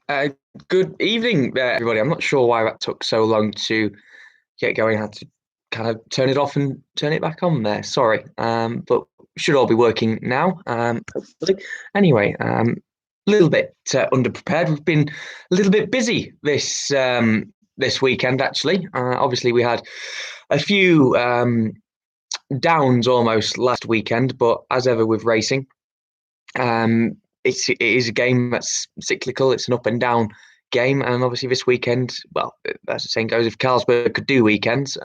Uh, Good evening, everybody. I'm not sure why that took so long to get going. I had to kind of turn it off and turn it back on there. Sorry, but should all be working now. Hopefully. Anyway, a little bit underprepared. We've been a little bit busy this weekend. Actually, obviously we had a few downs almost last weekend, but as ever with racing. It is a game that's cyclical. It's an up and down game, and obviously this weekend, well, as the saying goes, if Carlsberg could do weekends,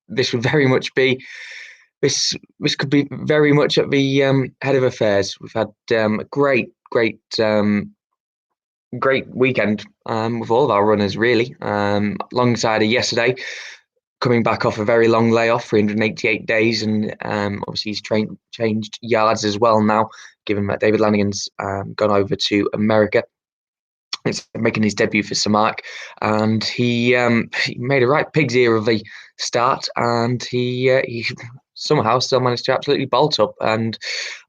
this would very much be this could be very much at the head of affairs. We've had a great weekend with all of our runners really. Alongside of yesterday, coming back off a very long layoff, 388 days, and obviously he's changed yards as well now, given that David Lanigan's gone over to America. It's making his debut for Samark, and he made a right pig's ear of the start, and he somehow still managed to absolutely bolt up. And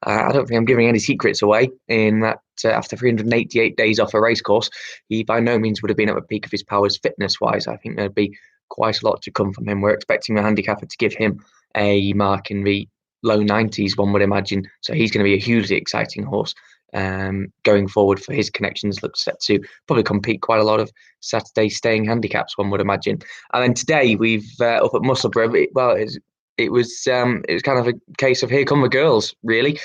I don't think I'm giving any secrets away in that after 388 days off a racecourse, he by no means would have been at the peak of his powers fitness wise. I think there'd be quite a lot to come from him. We're expecting the handicapper to give him a mark in the low 90s, one would imagine. So he's going to be a hugely exciting horse going forward for his connections. Looks set to probably compete quite a lot of Saturday staying handicaps, one would imagine. And then today we've up at Musselburgh. It was kind of a case of here come the girls, really.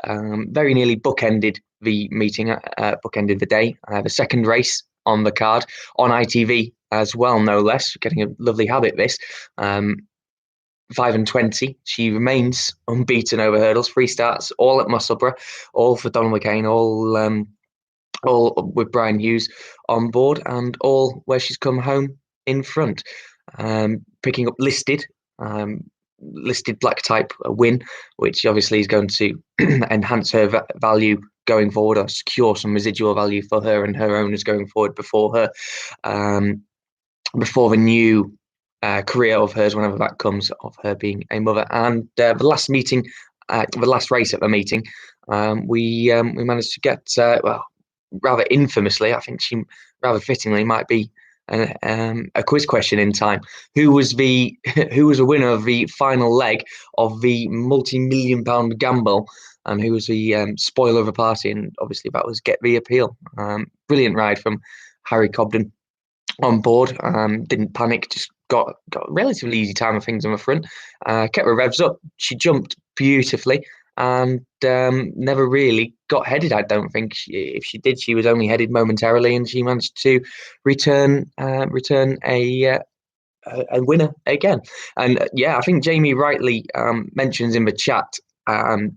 Very nearly bookended the meeting, bookended the day. The second race on the card on ITV as well, no less. Getting a lovely habit this. 5 and 20. She remains unbeaten over hurdles. 3 starts, all at Musselburgh, all for Donald McCain, all with Brian Hughes on board, and all where she's come home in front. Picking up um, listed black type a win, which obviously is going to enhance her value going forward, or secure some residual value for her and her owners going forward before the new career of hers, whenever that comes, of her being a mother. And the last race at the meeting, we managed to get well, rather infamously, I think she rather fittingly might be a quiz question in time. Who was the who was the winner of the final leg of the multi-million-pound gamble, and who was the spoiler of the party? And obviously that was Get the Appeal. Brilliant ride from Harry Cobden on board. Didn't panic, just got a relatively easy time of things on the front. Kept her revs up. She jumped beautifully and never really got headed. I don't think if she did, she was only headed momentarily, and she managed to return a winner again. And yeah, I think Jamie rightly mentions in the chat um,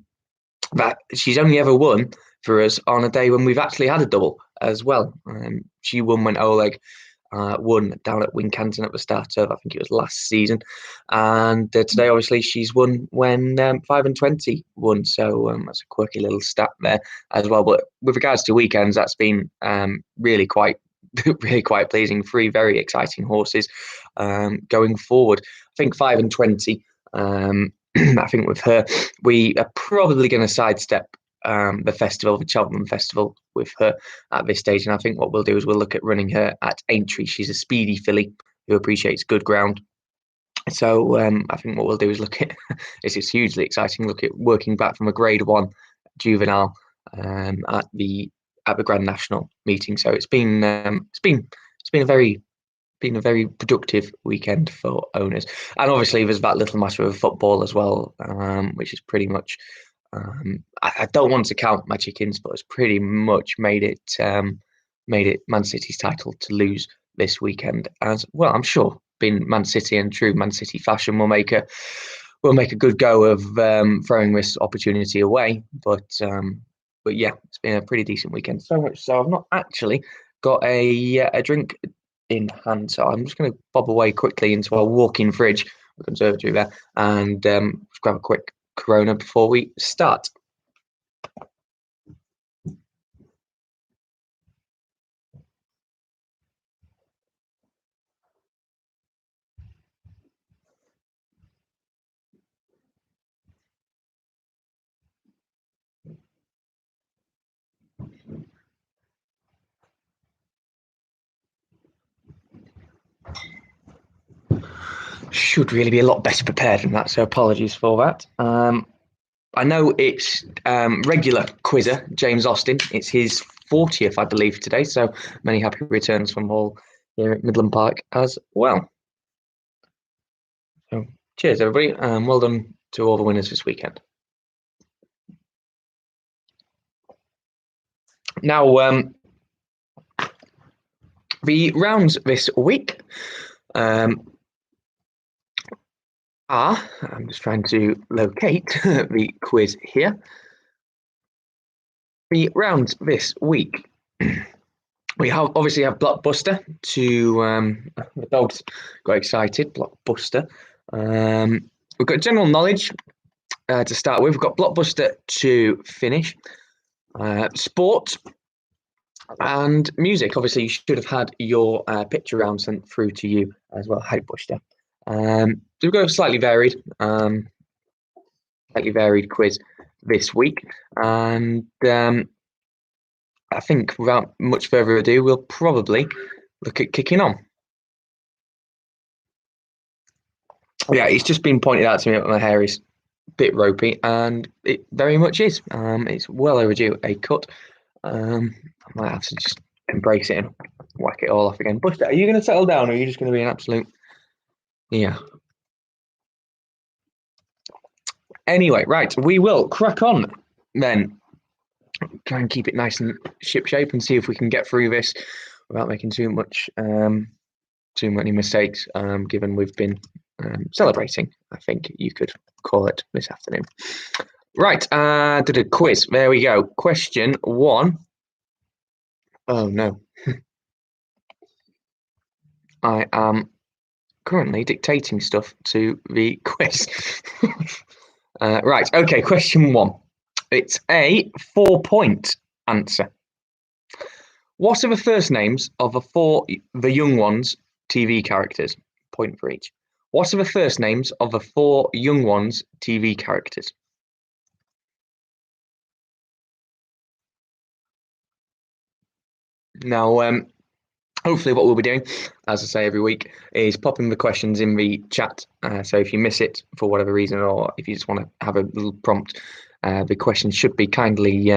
that she's only ever won for us on a day when we've actually had a double as well. She won when Oleg won down at Wincanton at the start of, I think it was last season. And today, obviously, she's won when 5 and 20 won. So that's a quirky little stat there as well. But with regards to weekends, that's been really quite. Really quite pleasing. 3 very exciting horses going forward. I think 5 and 20. I think with her, we are probably going to sidestep the Cheltenham Festival, with her at this stage. And I think what we'll do is we'll look at running her at Aintree. She's a speedy filly who appreciates good ground. So I think what we'll do is look at it's hugely exciting. Look at working back from a Grade One juvenile at the Grand National meeting. So it's been a very productive weekend for owners. And obviously, there's that little matter of football as well, which is pretty much. I don't want to count my chickens, but it's pretty much made it Man City's title to lose this weekend. As well, I'm sure, being Man City and true Man City fashion, will make a good go of throwing this opportunity away. But yeah, it's been a pretty decent weekend. So much so I've not actually got a drink in hand. So I'm just going to bob away quickly into our walk-in fridge, the conservatory there, and just grab a quick Corona before we start. Should really be a lot better prepared than that, so apologies for that. I know it's regular quizzer James Austin. It's his 40th, I believe, today. So many happy returns from all here at Middleham Park as well. So cheers, everybody. Well done to all the winners this weekend. Now, the rounds this week I'm just trying to locate the quiz here. The rounds this week. We obviously have Blockbuster to the dogs got excited. Blockbuster. We've got general knowledge to start with. We've got Blockbuster to finish. Sport and music. Obviously, you should have had your picture round sent through to you as well. Hypebuster. So we've got a slightly varied quiz this week, and I think without much further ado, we'll probably look at kicking on. Yeah, it's just been pointed out to me that my hair is a bit ropey, and it very much is. It's well overdue a cut. I might have to just embrace it and whack it all off again. Buster, are you going to settle down, or are you just going to be an absolute... Yeah. Anyway, right, we will crack on then. Try and keep it nice and shipshape and see if we can get through this without making too many mistakes, given we've been celebrating, I think you could call it, this afternoon. Right, did a quiz. There we go. Question 1. Oh no. I am currently dictating stuff to the quiz. Right, okay, question 1. It's a 4-point answer. What are the first names of the Young Ones TV characters? Point for each. What are the first names of the 4 Young Ones TV characters? Now, hopefully what we'll be doing, as I say every week, is popping the questions in the chat. So if you miss it for whatever reason, or if you just want to have a little prompt, the questions should be kindly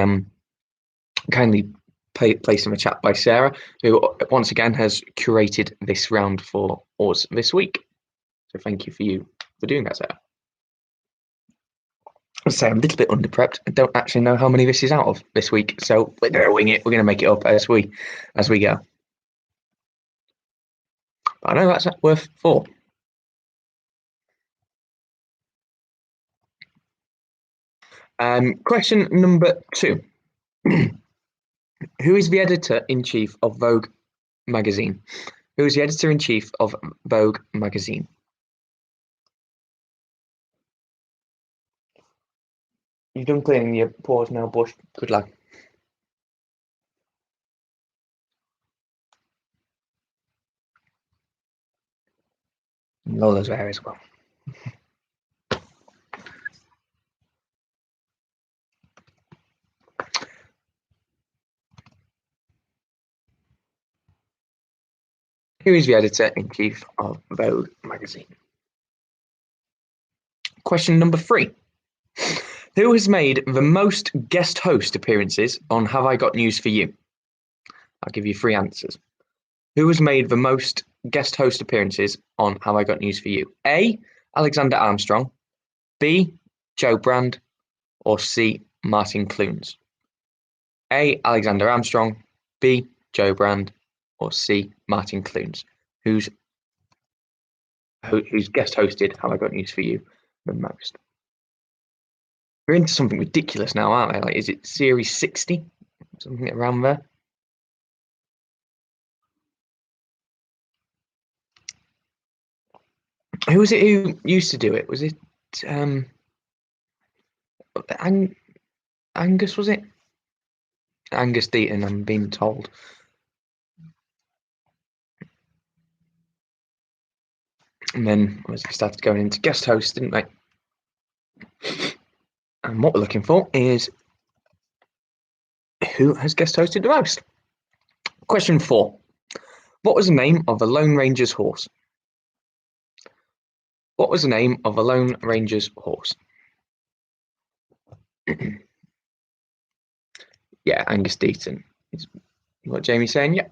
placed in the chat by Sarah, who once again has curated this round for us this week. So thank you for doing that, Sarah. I'll say I'm a little bit underprepped. I don't actually know how many this is out of this week, so we're going to wing it. We're going to make it up as we go. But I know that's worth 4. Question number 2. Who is the editor-in-chief of Vogue magazine? Who is the editor-in-chief of Vogue magazine? You've done cleaning your pores now, Bush. Good luck. Lola's there as well. Who is the editor-in-chief of Vogue magazine? Question number 3. Who has made the most guest host appearances on Have I Got News for You? I'll give you 3 answers. Who has made the most guest host appearances on Have I Got News for You? A. Alexander Armstrong, B. Joe Brand, or C. Martin Clunes? A. Alexander Armstrong, B. Joe Brand, or C. Martin Clunes? Who's guest hosted Have I Got News for You the most? We're into something ridiculous now, aren't we? Like, is it series 60? Something around there? Who was it who used to do it? Was it Angus, was it? Angus Deaton, I'm being told. And then we started going into guest hosts, didn't they? And what we're looking for is who has guest hosted the most? Question 4. What was the name of the Lone Ranger's horse? What was the name of a Lone Ranger's horse? Yeah, Angus Deaton. Is what Jamie's saying? Yeah,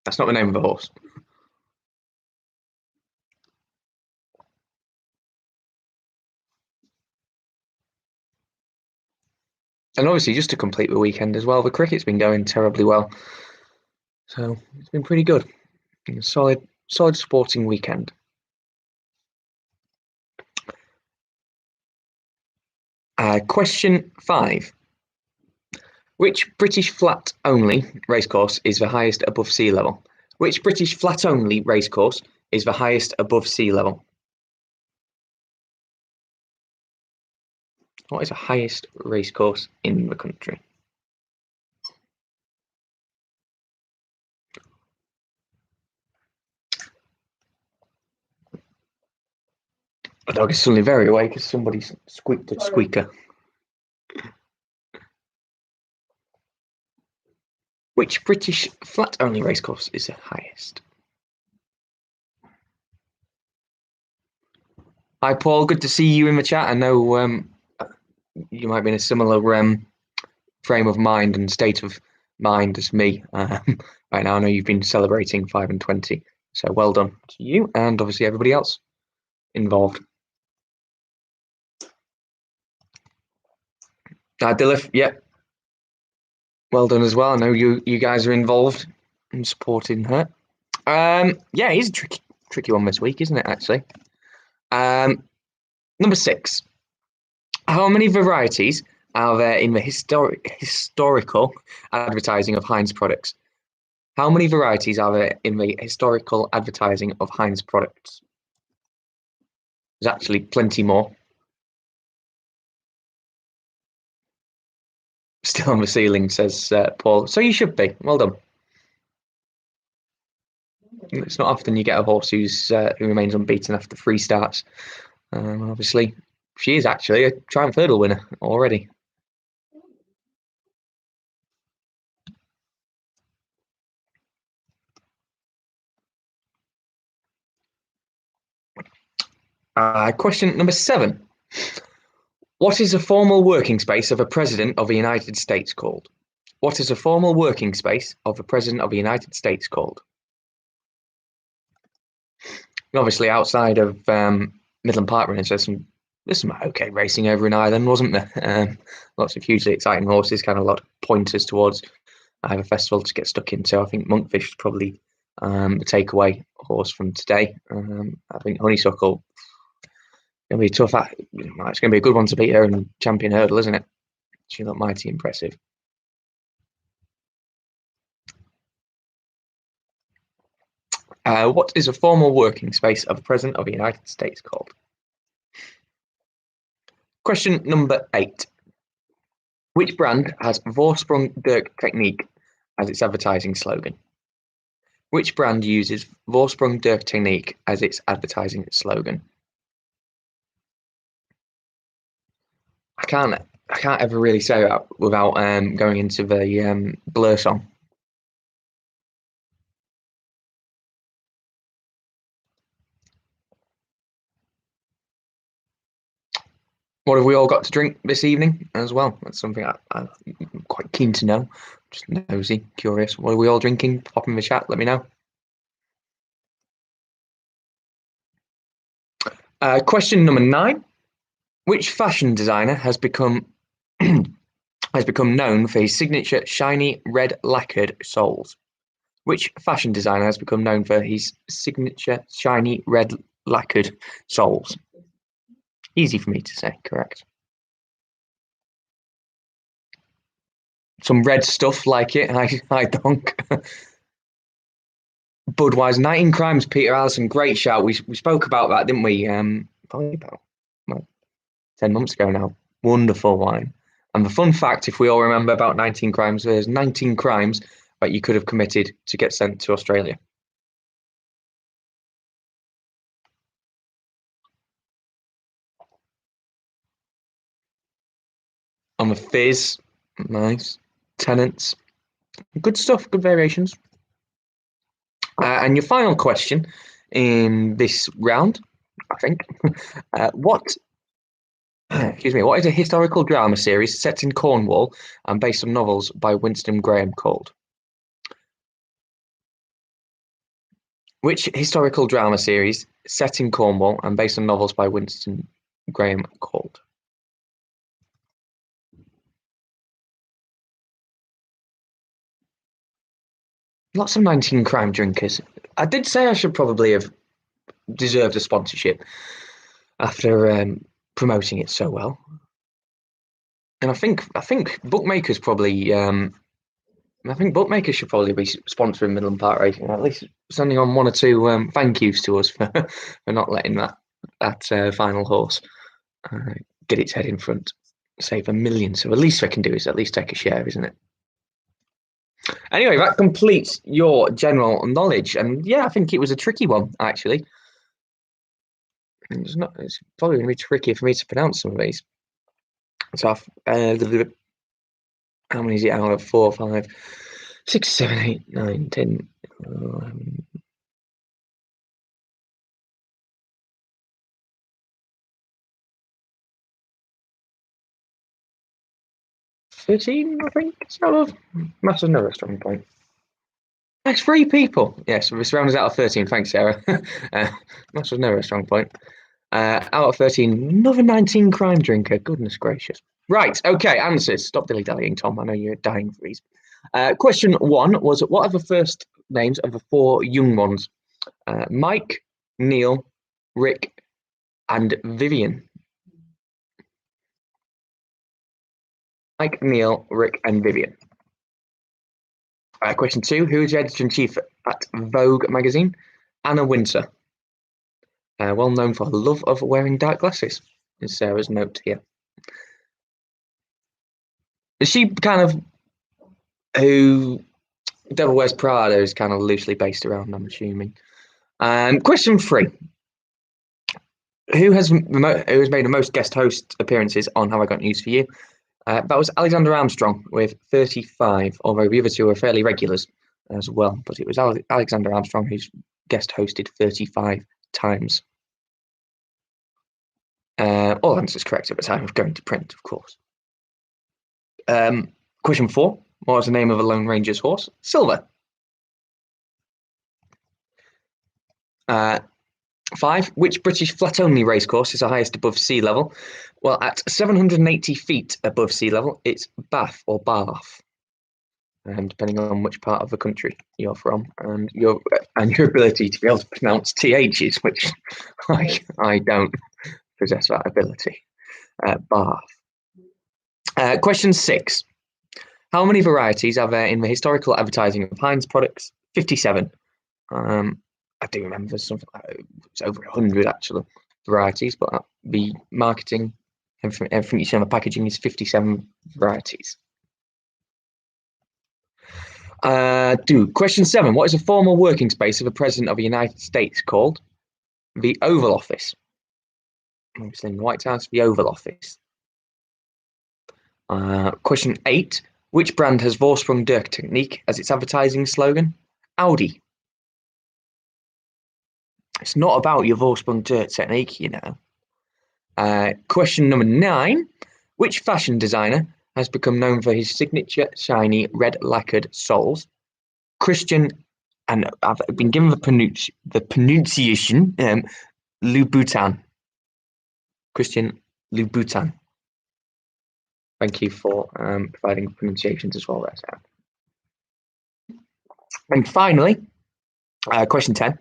that's not the name of a horse. And obviously, just to complete the weekend as well, the cricket's been going terribly well. So it's been pretty good. A solid sporting weekend. Question 5. Which British flat-only racecourse is the highest above sea level? Which British flat-only racecourse is the highest above sea level? What is the highest racecourse in the country? The dog is suddenly very awake because somebody's squeaked a squeaker. Which British flat-only racecourse is the highest? Hi, Paul. Good to see you in the chat. I know you might be in a similar frame of mind and state of mind as me right now. I know you've been celebrating 5 and 20, so well done to you and obviously everybody else involved. Dilif, yeah, well done as well. I know you guys are involved in supporting her. Yeah, it's a tricky one this week, isn't it? Actually, number 6. How many varieties are there in the historical advertising of Heinz products? How many varieties are there in the historical advertising of Heinz products? There's actually plenty more. Still on the ceiling, says Paul. So you should be. Well done. It's not often you get a horse who remains unbeaten after 3 starts. Obviously, she is actually a Triumph Hurdle winner already. Question number 7. What is a formal working space of a President of the United States called? What is a formal working space of a President of the United States called? And obviously, outside of Midland Park Runners, there's some okay racing over in Ireland, wasn't there? Lots of hugely exciting horses, kind of a lot of pointers towards either festival to get stuck into. I think Monkfish is probably the takeaway horse from today. I think Honeysuckle going to be tough. It's going to be a good one to beat her in Champion Hurdle, isn't it? She looked mighty impressive. What is a formal working space of the President of the United States called? Question number 8. Which brand has Vorsprung der Technik as its advertising slogan? Which brand uses Vorsprung der Technik as its advertising slogan? I can't ever really say that without going into the Blur song. What have we all got to drink this evening as well? That's something I'm quite keen to know. Just nosy, curious. What are we all drinking? Pop in the chat, let me know. Question number 9. Which fashion designer has become known for his signature shiny red lacquered soles? Which fashion designer has become known for his signature shiny red lacquered soles? Easy for me to say, correct. Some red stuff like it. I donk. Budweiser, 19 Crimes, Peter Allison, great shout. We spoke about that, didn't we? Probably about 10 months ago now. Wonderful wine. And the fun fact, if we all remember about 19 Crimes, there's 19 crimes that you could have committed to get sent to Australia. On the fizz, nice. Tenants, good stuff, good variations. And your final question in this round, I think, what what is a historical drama series set in Cornwall and based on novels by Winston Graham called? Which historical drama series set in Cornwall and based on novels by Winston Graham called? Lots of 19 crime drinkers. I did say I should probably have deserved a sponsorship after promoting it so well. And I think bookmakers probably I think bookmakers should probably be sponsoring Middleham Park Racing, at least sending on one or two thank yous to us for, for not letting that final horse get its head in front, save a million. So the least we can do is at least take a share, isn't it? Anyway, that completes your general knowledge, and yeah, I think it was a tricky one actually. It's probably going to be tricky for me to pronounce some of these. So, how many is it out of 4, 5, 6, 7, 8, 9, 10, 11, 13, I think. Sort of. Maths is never a strong point. That's 3 people. Yes, this round is out of 13. Thanks, Sarah. Maths was never a strong point. Out of 13, another 19 crime drinker. Goodness gracious. Right, okay, answers. Stop dilly-dallying, Tom. I know you're dying for these. Question 1 was, what are the first names of the 4 young ones? Mike, Neil, Rick, and Vivian. Mike, Neil, Rick, and Vivian. Question 2, who is the editor-in-chief at Vogue magazine? Anna Wintour. Well known for her love of wearing dark glasses, is Sarah's note here. Is she kind of who Devil Wears Prada is kind of loosely based around, I'm assuming. Question 3. Who has made the most guest host appearances on Have I Got News for You? That was Alexander Armstrong with 35, although the other 2 are fairly regulars as well. But it was Alexander Armstrong who's guest hosted 35 times. All answers correct at the time of going to print, of course. Question 4. What was the name of a Lone Ranger's horse? Silver. 5. Which British flat-only racecourse is the highest above sea level? Well, at 780 feet above sea level, it's Bath or Bath, depending on which part of the country you're from, and your ability to be able to pronounce THs, which I don't possess that ability. Bath. Question 6. How many varieties are there in the historical advertising of Heinz products? 57. I do remember there's something like it's over 100 actually varieties, but the marketing, everything you see on the packaging is 57 varieties. Question 7. What is a formal working space of the President of the United States called? The Oval Office. Obviously in the White House, the Oval Office. Question 8. Which brand has Vorsprung der Technik as its advertising slogan? Audi. It's not about your Vorsprung der Technik, you know. Question number 9. Which fashion designer has become known for his signature shiny red lacquered soles? Christian, and I've been given the pronunciation, Louboutin. Christian Louboutin. Thank you for providing pronunciations as well there, Sarah. And finally, question 10.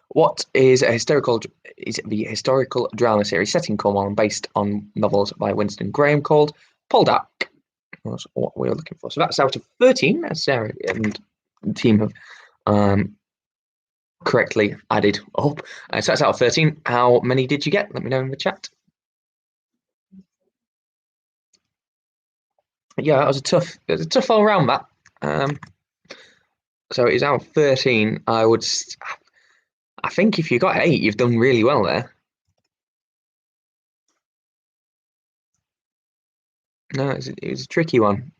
What is the historical drama series set in Cornwall and based on novels by Winston Graham called Poldark? That's what we're looking for. So that's out of 13, as Sarah and the team have correctly added up. So that's out of 13. How many did you get? Let me know in the chat. Yeah, it was a tough all round, that. So it's out of 13. I think if you got 8, you've done really well there. No, it was a tricky one.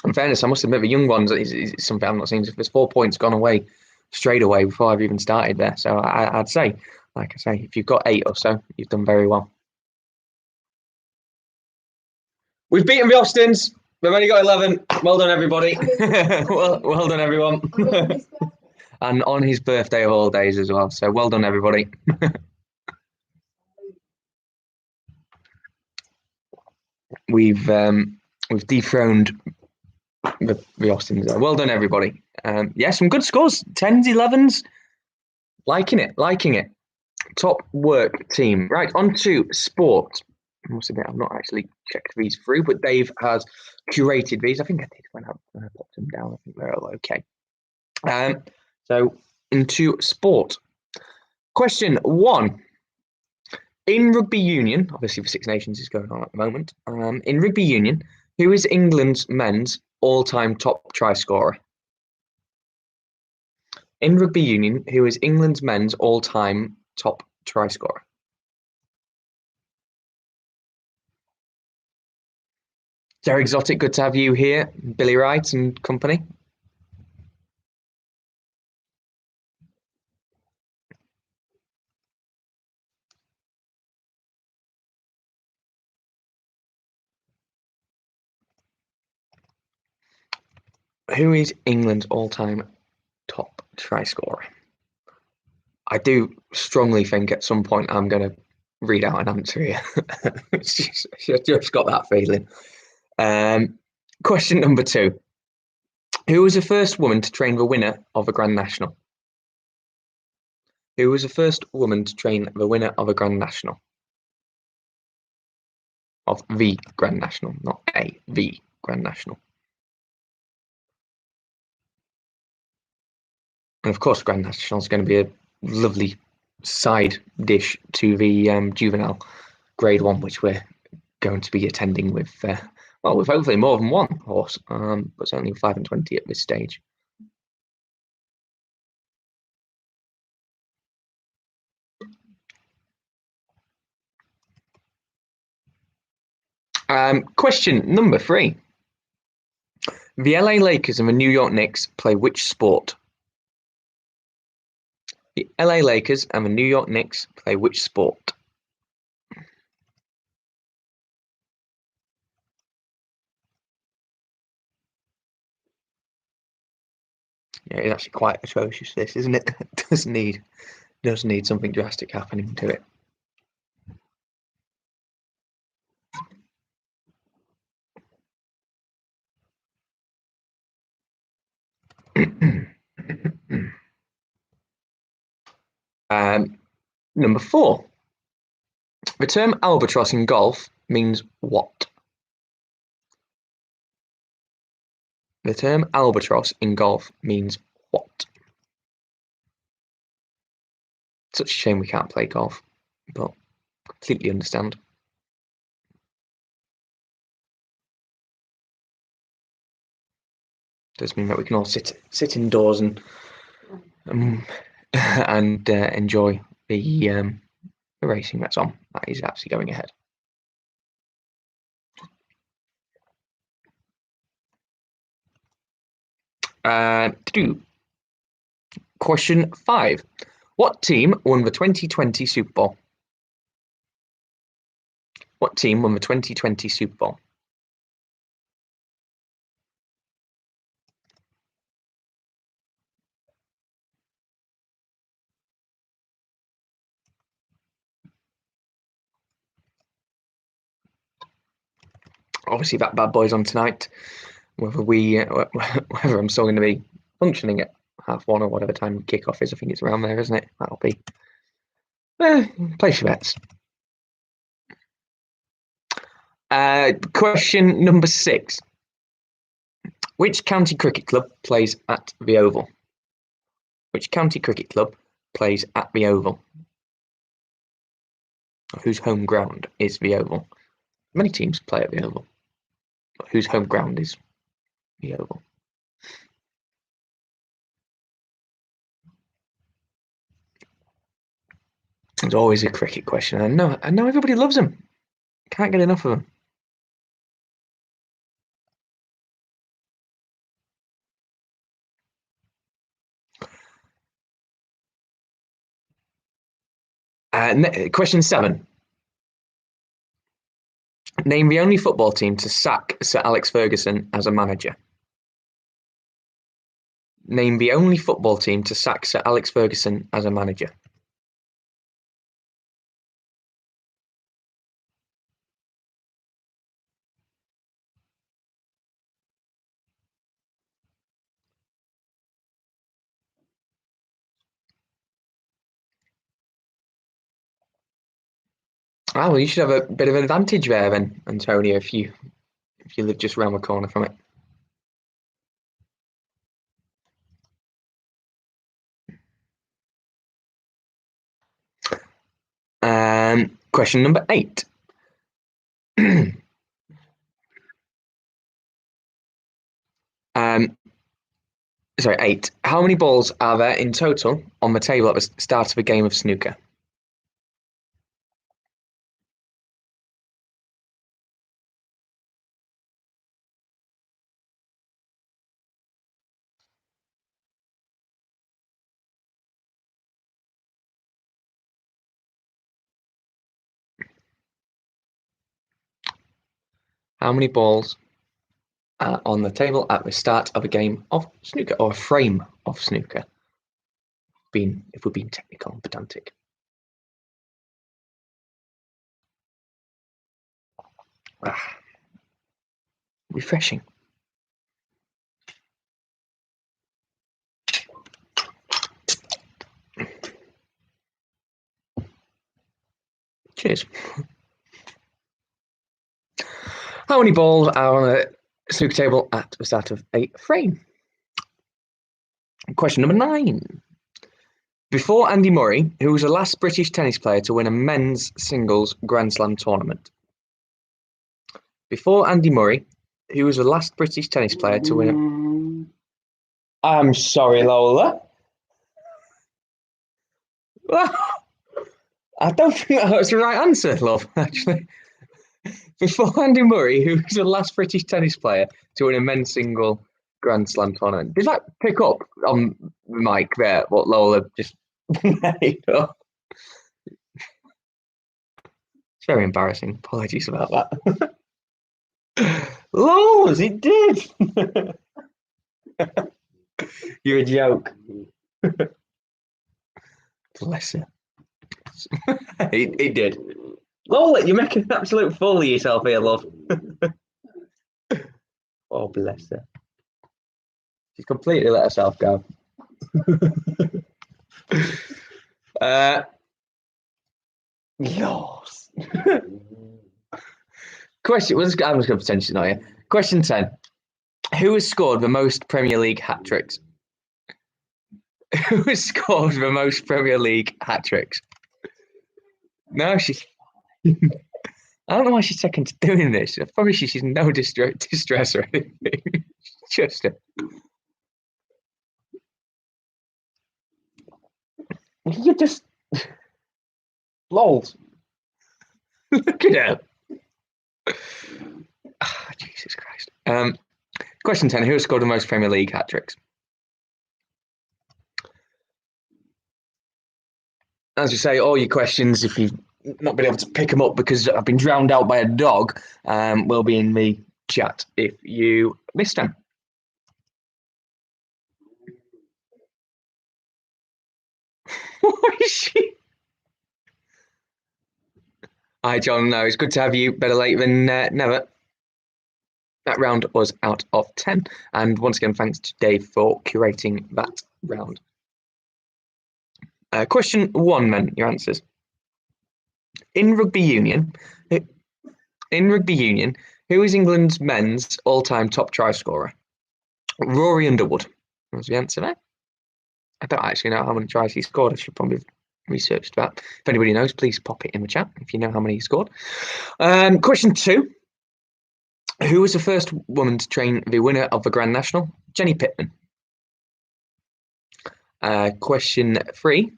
In fairness, I must admit, the young ones is something I've not seen. If there's 4 points gone away straight away before I've even started there. So I'd say, like I say, if you've got 8 or so, you've done very well. We've beaten the Austins. We've only got 11. Well done, everybody. well done, everyone. And on his birthday of all days as well. So well done, everybody. We've dethroned the Austins there. Well done, everybody. Yeah, some good scores. 10s, 11s. Liking it. Top work, team. Right, on to sport. I must admit, I've not actually checked these through, but Dave has curated these. I think I did when I popped them down. I think they're all okay. So into sport. Question 1. In rugby union, obviously the Six Nations is going on at the moment. In rugby union, who is England's men's all-time top try scorer? In rugby union, who is England's men's all-time top try scorer? Jerry Exotic, good to have you here. Billy Wright and company. Who is England's all-time top try scorer? I do strongly think at some point I'm going to read out an answer here. Just got that feeling. Question number 2. Who was the first woman to train the winner of a Grand National? Who was the first woman to train the winner of a Grand National? Of the Grand National, not the Grand National. And of course, Grand National is going to be a lovely side dish to the juvenile grade 1, which we're going to be attending with, with hopefully more than one horse, but certainly 5 and 20 at this stage. Question number 3. The LA Lakers and the New York Knicks play which sport? The LA Lakers and the New York Knicks play which sport? Yeah, it's actually quite atrocious, this, isn't it? It does need something drastic happening to it. Number 4. The term albatross in golf means what? The term albatross in golf means what? Such a shame we can't play golf, but completely understand. Does mean that we can all sit indoors and enjoy the racing that's on. That is actually going ahead. Question 5. What team won the 2020 Super Bowl? What team won the 2020 Super Bowl? Obviously, that bad boy's on tonight. Whether whether I'm still going to be functioning at 1:30 or whatever time kickoff is, I think it's around there, isn't it? That'll be. Place your bets. Question number 6. Which county cricket club plays at the Oval? Which county cricket club plays at the Oval? Whose home ground is the Oval? Many teams play at the Oval. But whose home ground is the Oval? It's always a cricket question. I know everybody loves them. Can't get enough of them. Question 7. Name the only football team to sack Sir Alex Ferguson as a manager. Name the only football team to sack Sir Alex Ferguson as a manager. Ah, well, you should have a bit of an advantage there then, Antonio, if you live just round the corner from it. Question number 8. Sorry, 8. How many balls are there in total on the table at the start of a game of snooker? How many balls are on the table at the start of a game of snooker, or a frame of snooker? If we're being technical and pedantic. Refreshing. Cheers. How many balls are on a snooker table at the start of a frame? Question number 9. Before Andy Murray, who was the last British tennis player to win a men's singles Grand Slam tournament? Before Andy Murray, who was the last British tennis player to win a... I'm sorry, Lola. Well, I don't think that was the right answer, love, actually. Before Andy Murray, who was the last British tennis player to win a men's single Grand Slam tournament. Did that pick up on the mic there, what Lola just made up? It's very embarrassing. Apologies about that. Lolas, it did! You're a joke. Bless her. It did. Lola, you're making an absolute fool of yourself here, love. Oh, bless her. She's completely let herself go. Yours. Question. I'm just going to pretend she's not here. Question 10. Who has scored the most Premier League hat tricks? Who has scored the most Premier League hat tricks? No, she's. I don't know why she's taken to doing this. I promise she's in no distress or anything. Just. You just. Lols. Look at her. Oh, Jesus Christ. Question 10. Who has scored the most Premier League hat tricks? As you say, all your questions, if you've not been able to pick them up because I've been drowned out by a dog, will be in the chat if you missed them. What is she? Hi, John. No, it's good to have you. Better late than never. That round was out of 10. And once again, thanks to Dave for curating that round. Question 1, then, your answers. In rugby union, who is England's men's all-time top try scorer? Rory Underwood was the answer there. I don't actually know how many tries he scored. I should probably have researched that. If anybody knows, please pop it in the chat if you know how many he scored. Question 2. Who was the first woman to train the winner of the Grand National? Jenny Pittman. Question 3.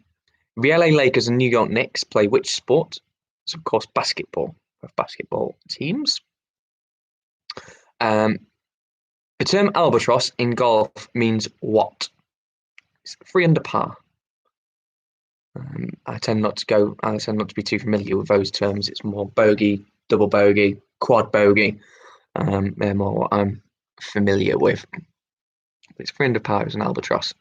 The LA Lakers and New York Knicks play which sport? It's, of course, basketball. Basketball teams. The term albatross in golf means what? It's 3 under par. I tend not to be too familiar with those terms. It's more bogey, double bogey, quad bogey. They're more what I'm familiar with. It's 300 pounds an albatross.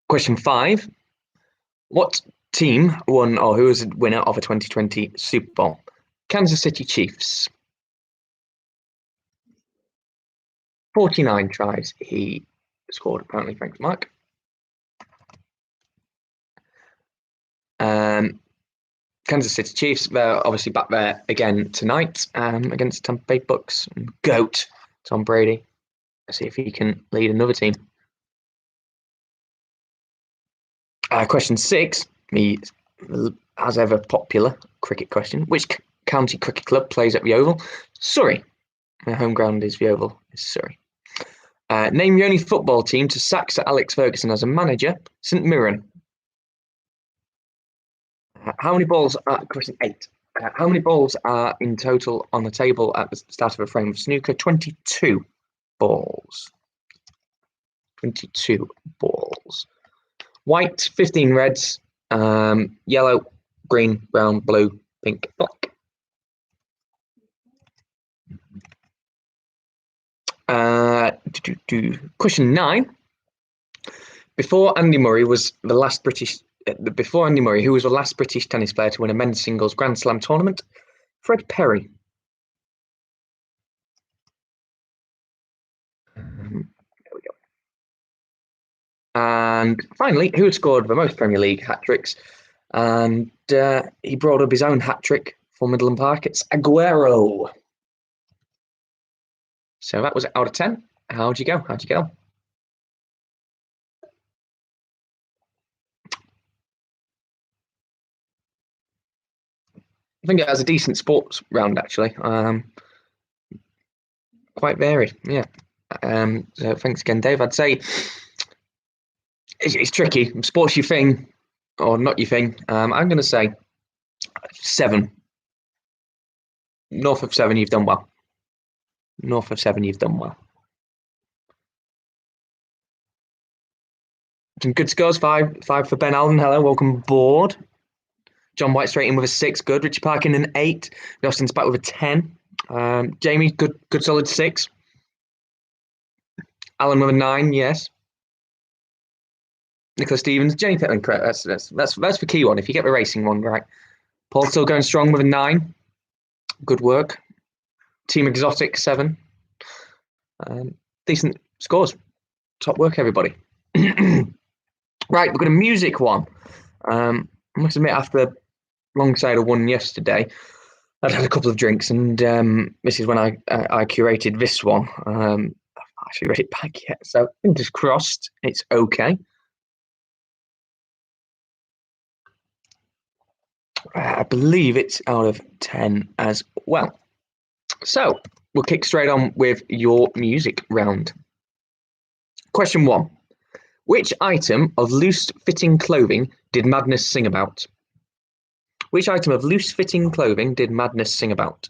Question 5. What team won, or who was the winner of a 2020 Super Bowl? Kansas City Chiefs. 49 tries he scored, apparently. Thanks, Mark. Kansas City Chiefs, they're obviously back there again tonight against Tampa Bay Bucks. GOAT Tom Brady. Let's see if he can lead another team. Question 6, the as ever popular cricket question. Which county cricket club plays at the Oval? Surrey. Their home ground is the Oval, is Surrey. Name the only football team to sack Sir Alex Ferguson as a manager. St Mirren. How many balls are, question 8. How many balls are in total on the table at the start of a frame of snooker? 22 balls. 22 balls. White, 15 reds, yellow, green, brown, blue, pink, black. Question 9. Before Andy Murray, who was the last British tennis player to win a men's singles Grand Slam tournament? Fred Perry. There we go. And finally, who had scored the most Premier League hat-tricks? And he brought up his own hat-trick for Middleham Park. It's Aguero. So that was out of 10. How'd you go? I think it has a decent sports round, actually. Quite varied, yeah. So thanks again, Dave. I'd say it's tricky. Sports your thing or not your thing. I'm going to say 7. North of 7, you've done well. Some good scores. 5 for Ben Allen. Hello, welcome aboard. John White straight in with a 6. Good. Richie Parkin an 8. Austin's back with a 10. Jamie, good solid 6. Alan with a 9. Yes. Nicola Stevens, Jenny Pittman, correct. That's the key one. If you get the racing one right. Paul still going strong with a 9. Good work. Team Exotic 7. Decent scores. Top work, everybody. Right, we've got a music one. I must admit, after alongside a one yesterday, I'd had a couple of drinks, and this is when I curated this one. I've not actually read it back yet, so fingers crossed it's okay. I believe it's out of 10 as well. So we'll kick straight on with your music round. Question 1. Which item of loose-fitting clothing did Madness sing about? Which item of loose-fitting clothing did Madness sing about?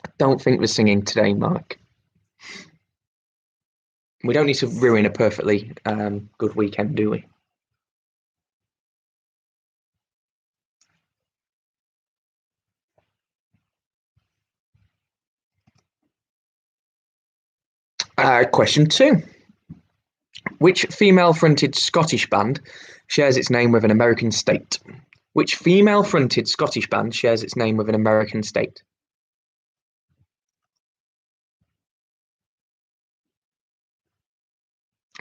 I don't think we're singing today, Mark. We don't need to ruin a perfectly good weekend, do we? Question 2. Which female-fronted Scottish band shares its name with an American state? Which female-fronted Scottish band shares its name with an American state?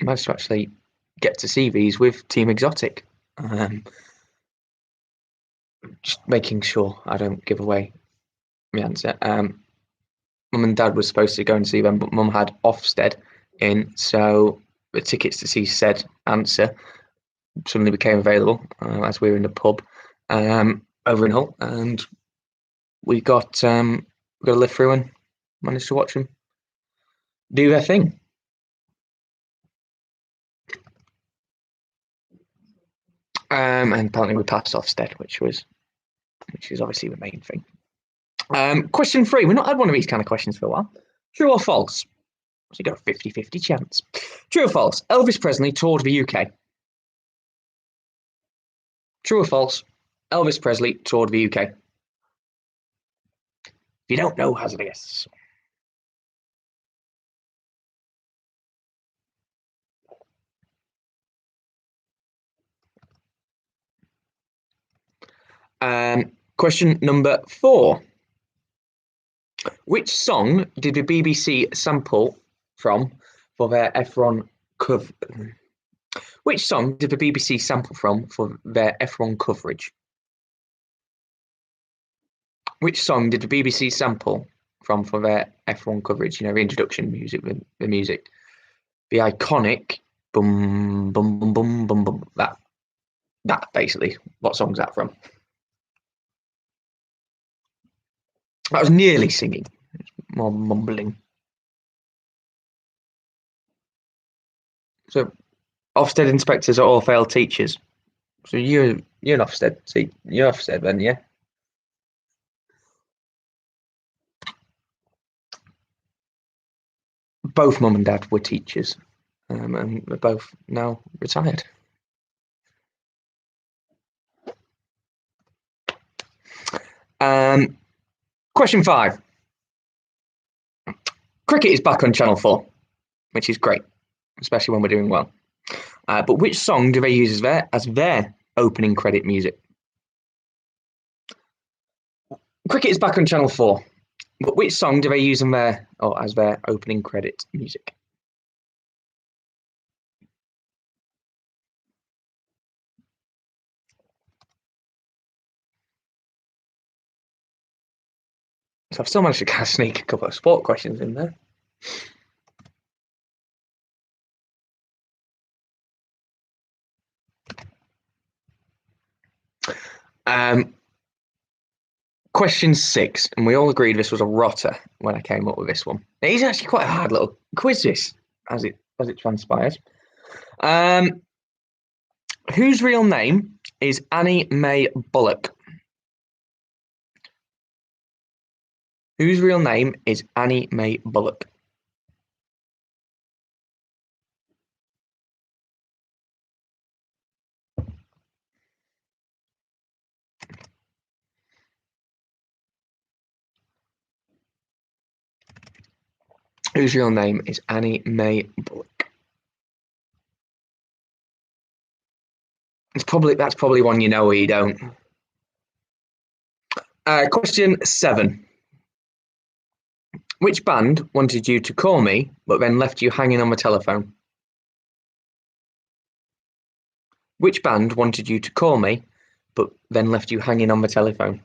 I managed to actually get to see these with Team Exotic. Just making sure I don't give away the answer. Mum and Dad was supposed to go and see them, but Mum had Ofsted in, so the tickets to see said answer suddenly became available as we were in the pub over in Hull, and we got a lift through and managed to watch them do their thing. And apparently we passed Ofsted, which is obviously the main thing. Question 3. We've not had one of these kind of questions for a while. True or false? So you got a 50-50 chance. True or false? Elvis Presley toured the UK. True or false? Elvis Presley toured the UK. If you don't know, hazard a guess. Question number 4. Which song did the BBC sample from for their F1 cover? Which song did the BBC sample from for their F1 coverage? Which song did the BBC sample from for their F1 coverage? You know, the introduction music, the music, the iconic boom, boom, boom, boom, boom, boom. That basically. What song's that from? That was nearly singing. More mumbling. So, Ofsted inspectors are all failed teachers. So you're an Ofsted. See, you're Ofsted then, yeah. Both mum and dad were teachers, and they're both now retired. Question 5. Cricket is back on Channel 4, which is great, especially when we're doing well. But which song do they use as their opening credit music? Cricket is back on Channel 4, but which song do they use as their opening credit music? So I've still managed to kind of sneak a couple of sport questions in there. Question 6, and we all agreed this was a rotter when I came up with this one. It is actually quite a hard little quiz, this, as it transpires. Whose real name is Annie Mae Bullock? Whose real name is Annie Mae Bullock? Whose real name is Annie Mae Bullock? That's probably one you know or you don't. Question 7. Which band wanted you to call me, but then left you hanging on the telephone? Which band wanted you to call me, but then left you hanging on the telephone?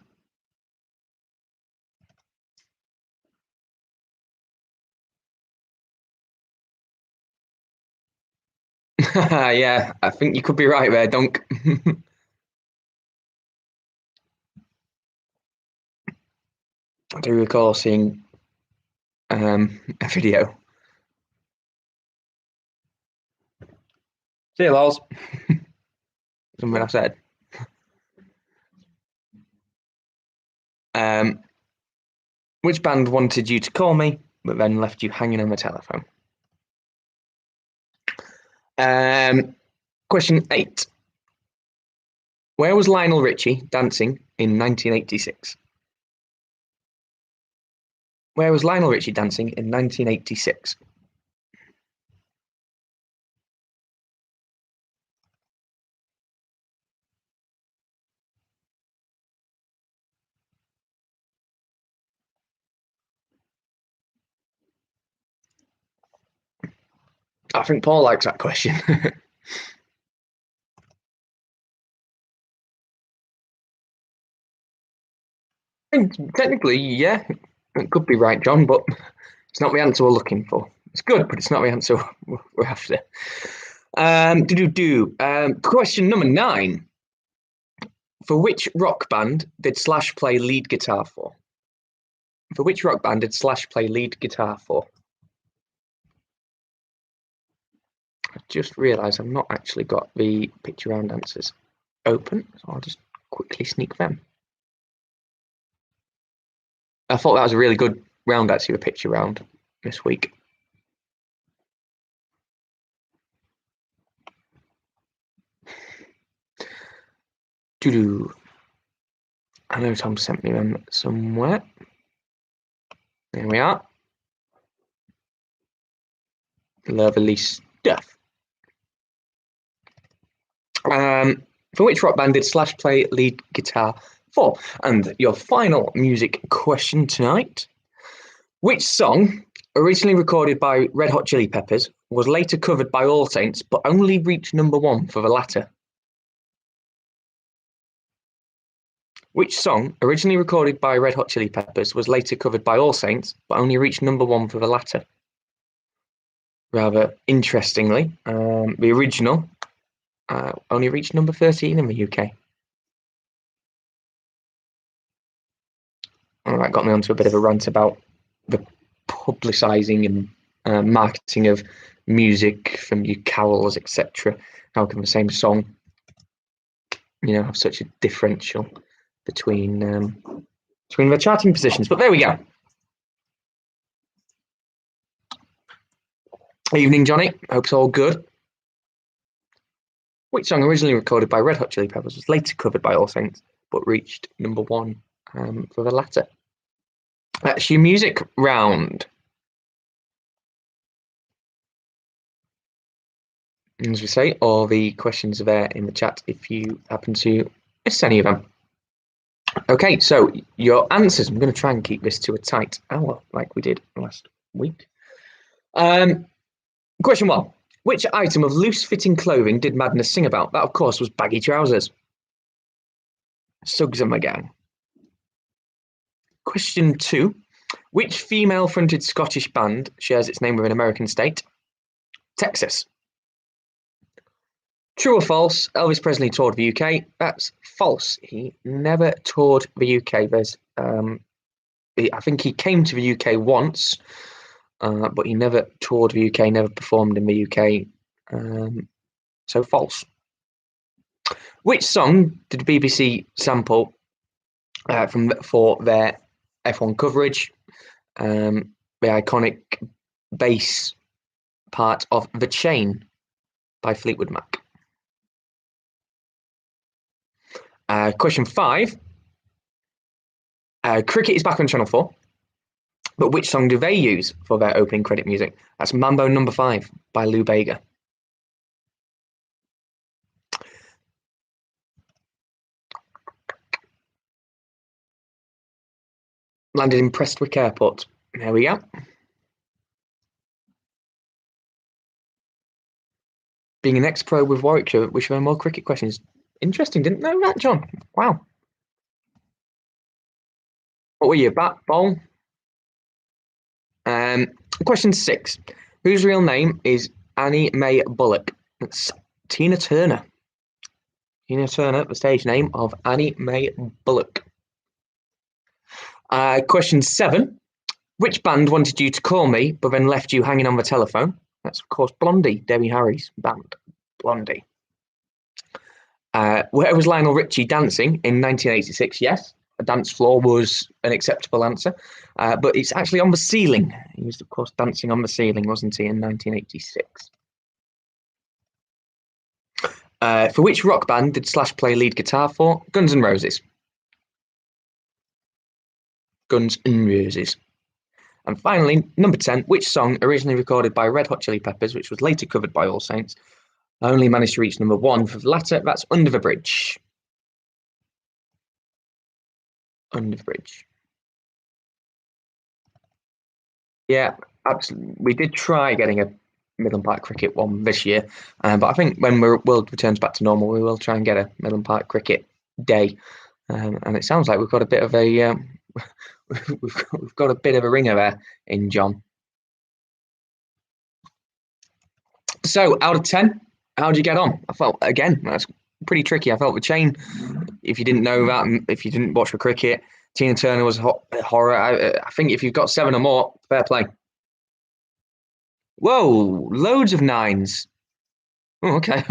Yeah, I think you could be right there, Dunk. I do recall seeing a video. See you, lols. Something I said. Which band wanted you to call me, but then left you hanging on the telephone? Question 8. Where was Lionel Richie dancing in 1986? Where was Lionel Richie dancing in 1986? I think Paul likes that question. Technically, yeah, it could be right, John, but it's not the answer we're looking for. It's good, but it's not the answer we're after. Question number 9. For which rock band did Slash play lead guitar for? For which rock band did Slash play lead guitar for? I just realised I've not actually got the picture round answers open, so I'll just quickly sneak them. I thought that was a really good round, actually, a picture round. this week. Doo-doo. I know Tom sent me them somewhere. There we are. Lovely stuff. For which rock band did Slash play lead guitar for? And your final music question tonight. Which song, originally recorded by Red Hot Chili Peppers, was later covered by All Saints, but only reached #1 for the latter? Which song, originally recorded by Red Hot Chili Peppers, was later covered by All Saints, but only reached #1 for the latter? Rather interestingly, the original only reached number 13 in the UK. And that got me onto a bit of a rant about the publicising and marketing of music from your carols, etc. How can the same song, have such a differential between the charting positions? But there we go. Evening, Johnny. Hope it's all good. Which song, originally recorded by Red Hot Chili Peppers, was later covered by All Saints, but reached #1 for the latter? That's your music round. As we say, all the questions are there in the chat if you happen to miss any of them. Okay, so your answers. I'm going to try and keep this to a tight hour like we did last week. Question 1. Which item of loose-fitting clothing did Madness sing about? That, of course, was baggy trousers. Suggs and my gang. Question 2. Which female-fronted Scottish band shares its name with an American state? Texas. True or false? Elvis Presley toured the UK. That's false. He never toured the UK. I think he came to the UK once, but he never toured the UK, never performed in the UK. So false. Which song did the BBC sample for their F1 coverage? The iconic bass part of The Chain by Fleetwood Mac. Question 5. Cricket is back on Channel 4, but which song do they use for their opening credit music? That's Mambo No. 5 by Lou Bega. Landed in Prestwick Airport. There we go. Being an ex-pro with Warwickshire, wish there were more cricket questions. Interesting, didn't know that, John. Wow. What were you, bat, ball? Question 6. Whose real name is Annie Mae Bullock? It's Tina Turner. Tina Turner, the stage name of Annie Mae Bullock. Question 7. Which band wanted you to call me, but then left you hanging on the telephone? That's, of course, Blondie, Debbie Harry's band, Blondie. Where was Lionel Richie dancing in 1986? Yes, a dance floor was an acceptable answer, but it's actually on the ceiling. He was, of course, dancing on the ceiling, wasn't he, in 1986? For which rock band did Slash play lead guitar for? Guns N' Roses. Guns N' Roses. And finally, number 10, which song, originally recorded by Red Hot Chili Peppers, which was later covered by All Saints, only managed to reach #1 for the latter? That's Under the Bridge. Under the Bridge. Yeah, absolutely. We did try getting a Middleham Park cricket one this year, but I think when the world returns back to normal, we will try and get a Middleham Park cricket day. And it sounds like we've got a bit of a we've got a bit of a ringer there in John. So out of 10, how did you get on? I felt, again, that's pretty tricky. I felt The Chain, if you didn't know that, and if you didn't watch the cricket, Tina Turner was horror. I think if you've got 7 or more, fair play. Whoa, loads of 9s. Oh, okay.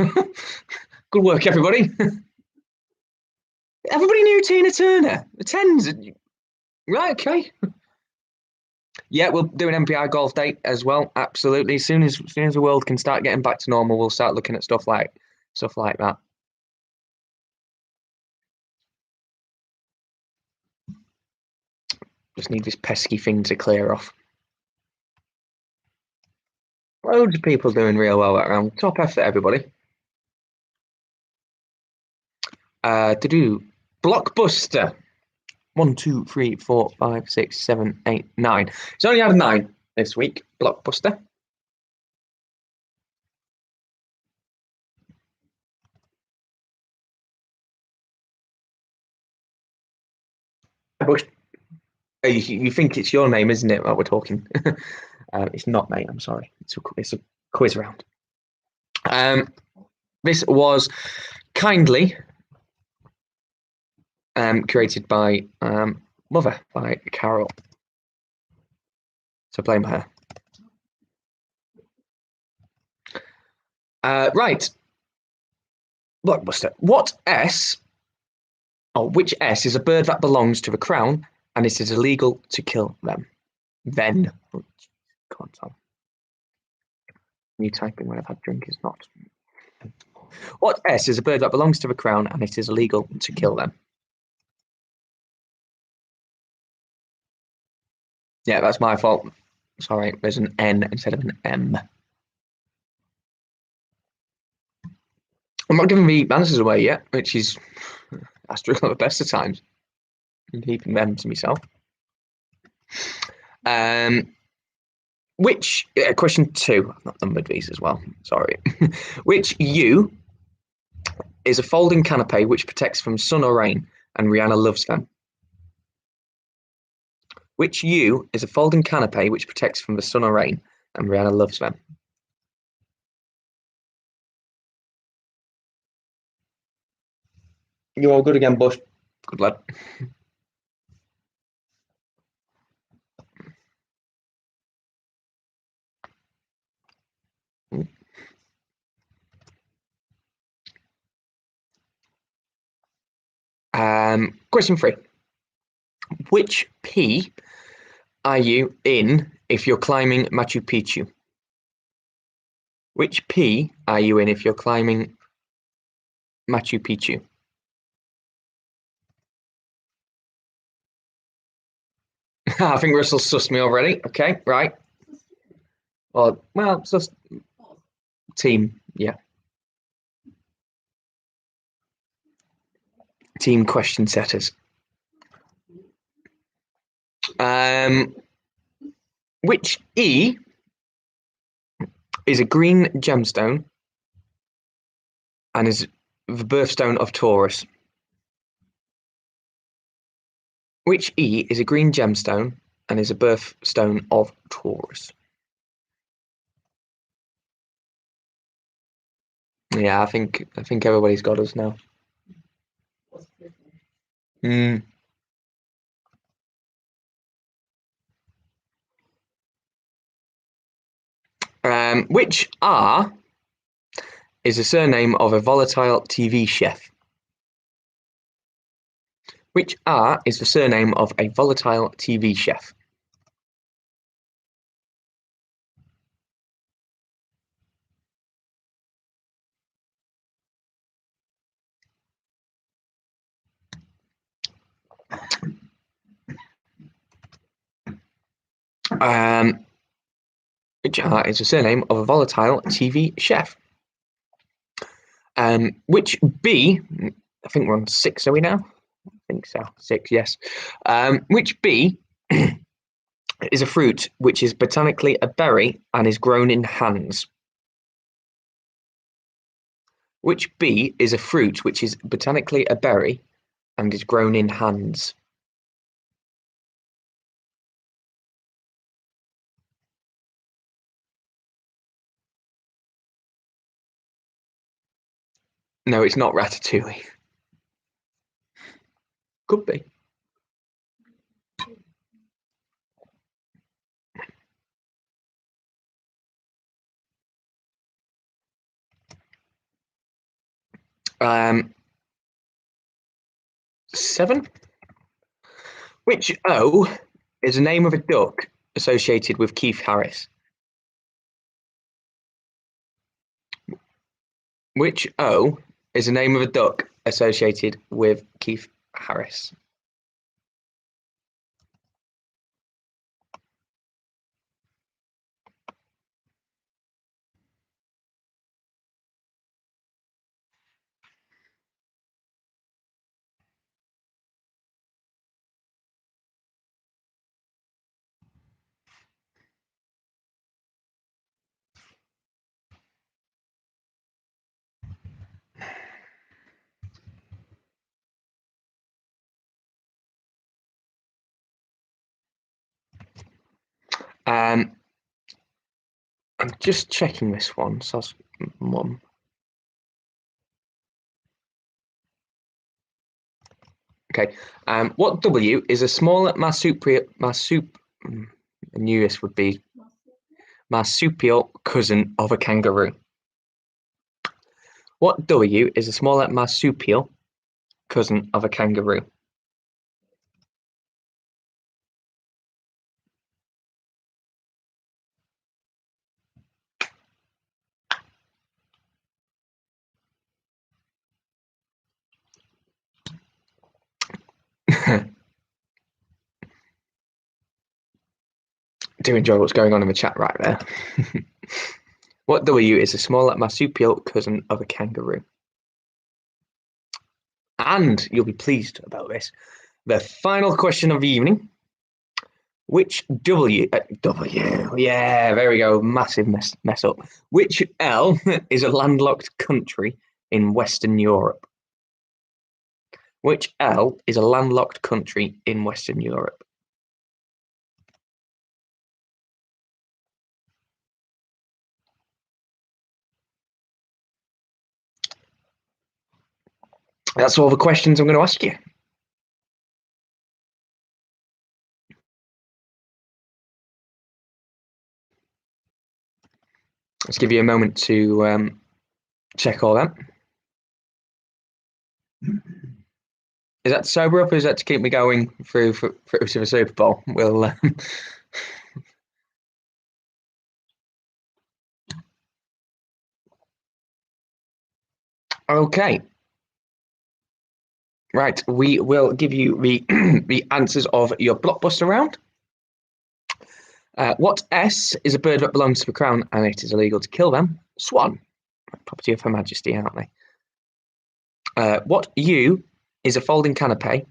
Good work, everybody. Everybody knew Tina Turner. The 10s. Right, okay. Yeah, we'll do an MPI golf day as well. Absolutely. As soon as the world can start getting back to normal, we'll start looking at stuff like that. Just need this pesky thing to clear off. Loads of people doing real well around. Top effort, everybody. To do Blockbuster. 1, 2, 3, 4, 5, 6, 7, 8, 9. It's only had a 9 this week. Blockbuster. Bush. You think it's your name, isn't it? While we're talking, it's not, mate. I'm sorry. It's a quiz round. This was kindly created by Mother by Carol. So blame her. Right. Blockbuster. Which S is a bird that belongs to the crown and it is illegal to kill them? Then. Oh, come on, Tom. You typing when I've had a drink is not. What S is a bird that belongs to the crown and it is illegal to kill them? Yeah, that's my fault. Sorry, there's an N instead of an M. I'm not giving the answers away yet, which is I struggle at the best of times. I'm keeping them to myself. Question 2? I've not numbered these as well. Sorry. Which U is a folding canopy which protects from sun or rain, and Rihanna loves them? Which U is a folding canopy which protects from the sun or rain, and Rihanna loves them? You're all good again, Bush. Good lad. Question 3. Which P are you in if you're climbing Machu Picchu? Which P are you in if you're climbing Machu Picchu? I think Russell sussed me already. Okay, right. Well, sus team, yeah. Team question setters. Which E is a green gemstone and is the birthstone of Taurus? Which E is a green gemstone and is a birthstone of Taurus? Yeah, I think everybody's got us now. Which R is a surname of a volatile TV chef? Which R is the surname of a volatile TV chef? Which R is the surname of a volatile TV chef? Which B, I think we're on 6, are we now? I think so. 6, yes. Which B is a fruit which is botanically a berry and is grown in hands? Which B is a fruit which is botanically a berry and is grown in hands? No, it's not ratatouille. Could be. Um, 7. Which O is the name of a duck associated with Keith Harris? Which O is the name of a duck associated with Keith Harris? I'm just checking this one. So mum. Okay. What W is a smaller marsupial I knew this would be marsupial cousin of a kangaroo? What W is a smaller marsupial cousin of a kangaroo? Do enjoy what's going on in the chat right there. What W is a smaller marsupial cousin of a kangaroo? And you'll be pleased about this. The final question of the evening. Which W, yeah, there we go, massive mess up. Which L is a landlocked country in Western Europe? Which L is a landlocked country in Western Europe? That's all the questions I'm going to ask you. Let's give you a moment to check all that. Is that to sober up, or is that to keep me going through to the Super Bowl? We'll. Okay. Right, we will give you the the answers of your blockbuster round. What S is a bird that belongs to the crown and it is illegal to kill them? Swan. Property of Her Majesty, aren't they? What U is a folding canopy?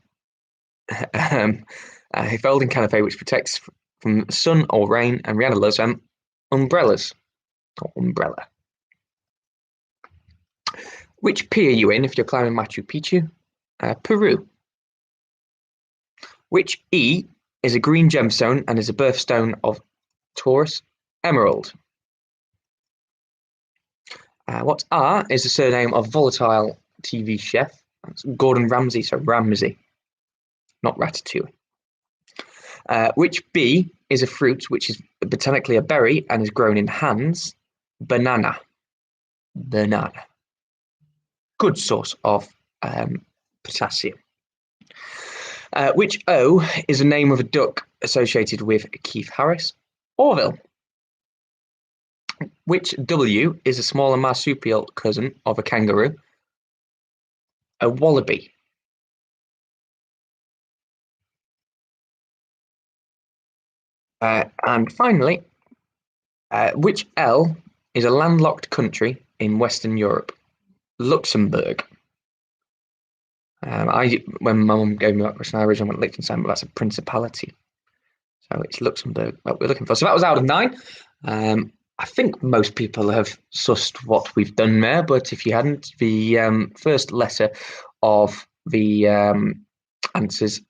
A folding canopy which protects from sun or rain, and Rihanna loves umbrellas. Or umbrella. Which P are you in if you're climbing Machu Picchu? Peru. Which E is a green gemstone and is a birthstone of Taurus? Emerald. What R is the surname of volatile TV chef? That's Gordon Ramsay, so Ramsay, not Ratatouille. Which B is a fruit which is botanically a berry and is grown in hands? Banana. Banana. Good source of potassium. Which O is the name of a duck associated with Keith Harris? Orville. Which W is a smaller marsupial cousin of a kangaroo? A wallaby. And finally, which L is a landlocked country in Western Europe? Luxembourg. When my mum gave me that question, I originally went Liechtenstein, but that's a principality. So it's Luxembourg. What we're looking for. So that was out of 9. I think most people have sussed what we've done there, but if you hadn't, the first letter of the answers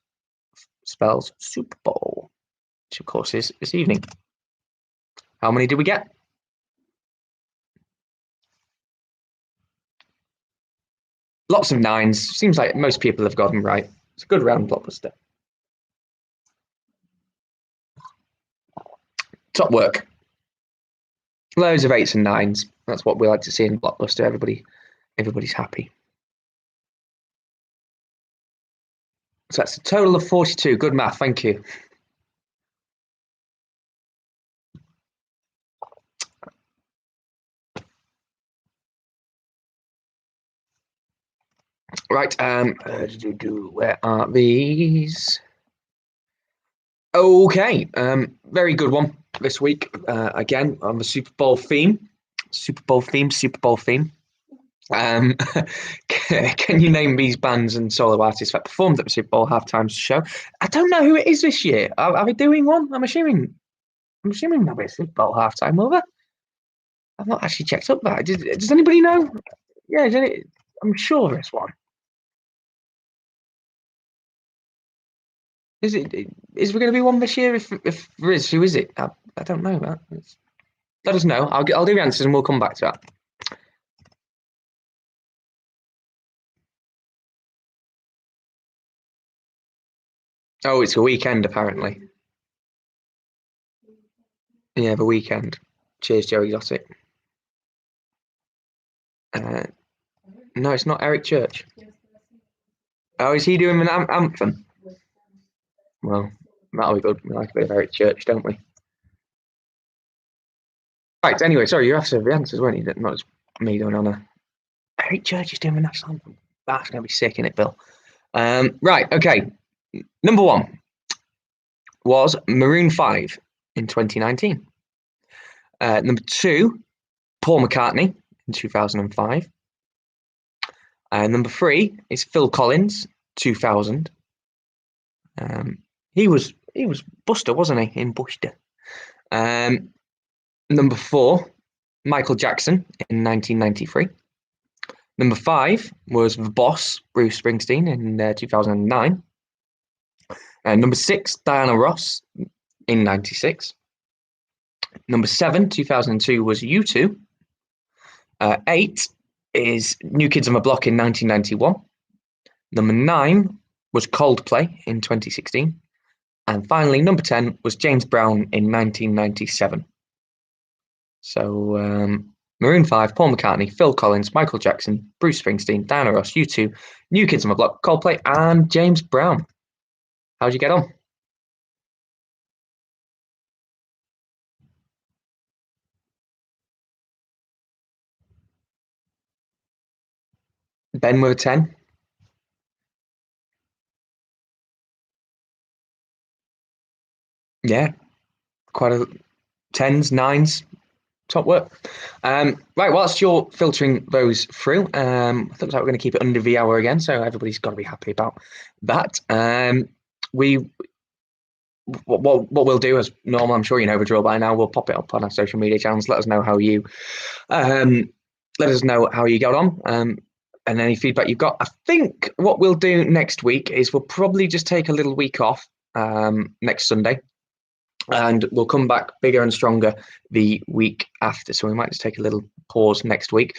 spells Super Bowl, which of course is this evening. How many did we get? Lots of 9s. Seems like most people have got them right. It's a good round blockbuster. Top work. Loads of 8s and 9s. That's what we like to see in blockbuster. Everybody's happy. So that's a total of 42. Good math. Thank you. Right. Where are these? Okay. Very good one this week. Again, on the Super Bowl theme. Super Bowl theme. Super Bowl theme. Um, can you name these bands and solo artists that performed at the Super Bowl halftime show? I don't know who it is this year. Are we doing one? I'm assuming there'll be a Super Bowl halftime, will there? I've not actually checked up that. Does anybody know? Yeah, I'm sure there's one. Is it? Is there going to be one this year? If there is, who is it? I don't know that. Let us know. I'll do the answers and we'll come back to that. Oh, it's a weekend apparently. Yeah, the weekend. Cheers, Joe Exotic. Uh, no, it's not Eric Church. Oh, is he doing an anthem? Well, that'll be good. We like a bit of Eric Church, don't we? Right. Anyway, sorry, you after the answers, weren't you? Not just me going on a. Eric Church is doing the national anthem. That's going to be sick, isn't it, Bill? Right. Okay. Number one was Maroon 5 in 2019. Number two, Paul McCartney in 2005. Number three is Phil Collins, 2000. He was Buster, wasn't he? In Buster. Number four, Michael Jackson in 1993. Number five was The Boss, Bruce Springsteen in 2009. Number six, Diana Ross in 96. Number seven, 2002 was U2. Eight is New Kids on the Block in 1991. Number nine was Coldplay in 2016. And finally, number 10 was James Brown in 1997. So Maroon 5, Paul McCartney, Phil Collins, Michael Jackson, Bruce Springsteen, Diana Ross, U2, New Kids on the Block, Coldplay, and James Brown. How'd you get on? Ben with a 10. Yeah, quite a tens, nines, top work. Right, whilst you're filtering those through, looks like we're going to keep it under the hour again, so everybody's got to be happy about that. We what we'll do as normal, I'm sure you know the drill by now. We'll pop it up on our social media channels. Let us know how you got on. And any feedback you've got. I think what we'll do next week is we'll probably just take a little week off next Sunday. And we'll come back bigger and stronger the week after. So we might just take a little pause next week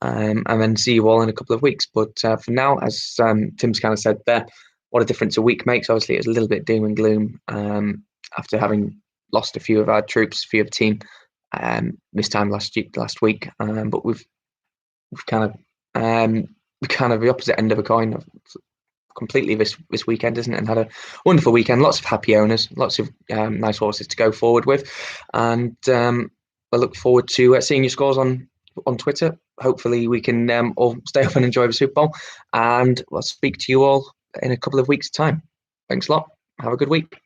and then see you all in a couple of weeks. But for now, as Tim's kind of said there, what a difference a week makes. Obviously, it was a little bit doom and gloom after having lost a few of our troops, a few of the team this time last week. But we've kind of the opposite end of a coin completely this weekend, isn't it? And had a wonderful weekend. Lots of happy owners, lots of nice horses to go forward with, and I look forward to seeing your scores on Twitter. Hopefully, we can all stay up and enjoy the Super Bowl, and I'll speak to you all in a couple of weeks' time. Thanks a lot. Have a good week.